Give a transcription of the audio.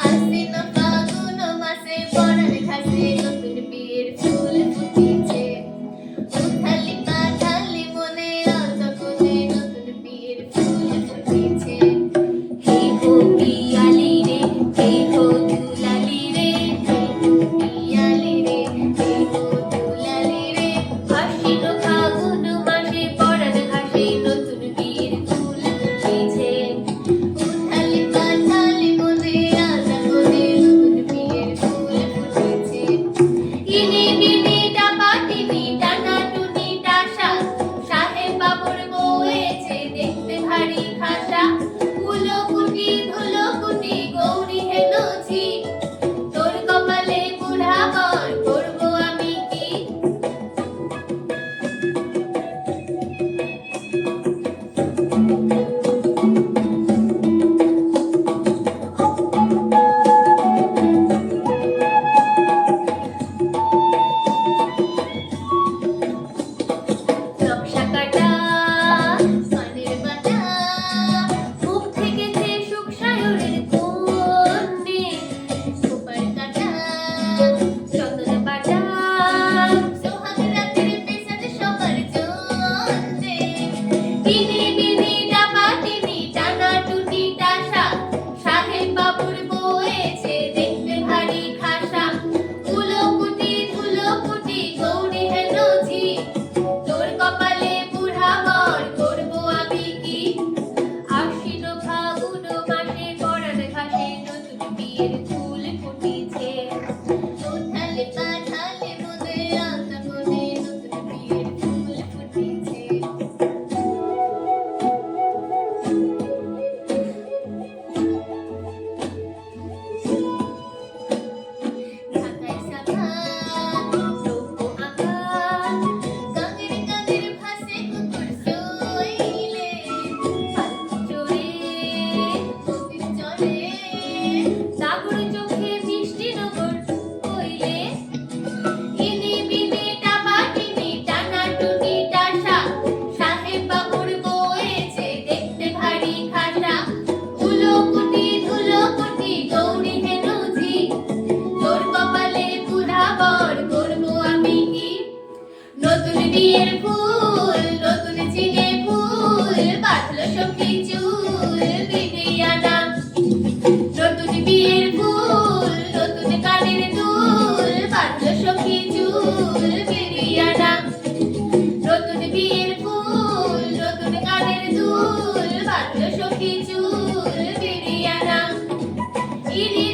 আশ্বিন ফাগুন মাসে পরাণ ঘাসে নতুন বিয়ের ফুল ফুটেছে। উথালি পাথালি মনে আলতা কোণে নতুন বিয়ের ফুল ফুটেছে। হে হো পিয়ালি রে, হে হো দুলালি রে, হে হো পিয়ালি রে, হে হো দুলালি রে। আশ্বিন ফাগুন মাসে পরাণ ঘাসে নতুন বিয়ের ফুল ফুটেছে। উথালি পাথালি মনে আলতা কোণে নতুন বিয়ের ফুল ফুটেছে। ইনি বিনি ডাবা টিনি টানা টুনি টাসা, সাহেব বাবুর বউয়েছে দেখতে ভারী খাসা। কুলোকুটি ধুলোকুটি গৌরী হেনছি, তোর কপালে বুড়া বর করবো আমি কি। নকশা কাটা কানের বাটা, মুখ থেকেছে সুখ সায়রের কন্যে। সুপার কাটা চন্দন বাটা, সোহাগ রাতের পেশাদ সবার জন্যে। ইনি বিনি ডাবা টিনি টানা টুনি টাসা, সাহেব বাবুর বউয়েছে দেখতে ভারী খাসা। কুলোকুটি ধুলোকুটি গৌরী হেনছি, তোর কপালে বুড়া বর করবো আমি কি। আশ্বিন ফাগুন মাসে পরাণ ঘাসে নতুন বিয়ের ফুল ফুটেছে। উথালি পাথালি মনে আলতা কোণে নতুন বিয়ের ফুল ফুটেছে। ঢাকায় সাদা রৌপ্য আকাশ, গাঙের গাঙের ভাসে কুকুর শৈলে। পালকি চড়ে নদীর চরে, সাগর চোখে মিষ্টি নগর কইলে। ইনি বিনি ডাবা টিনি টানা টুনি টাসা, সাহেব বাবুর বউয়েছে দেখতে ভারী খাসা। কুলোকুটি ধুলোকুটি গৌরী হেনছি, তোর কপালে বুড়া বর করবো আমি কি। নতুন বিয়ের ফুল নতুন চিনে ফুল, বাঁধলো সখী চুল বিদিয়ানা। নতুন বিয়ের ফুল নতুন কানের দুল, বাঁধলো সখী চুল বিদিয়ানা। নতুন বিয়ের ফুল নতুন কানের দুল, বাঁধলো সখী চুল বিদিয়ানা। ইনি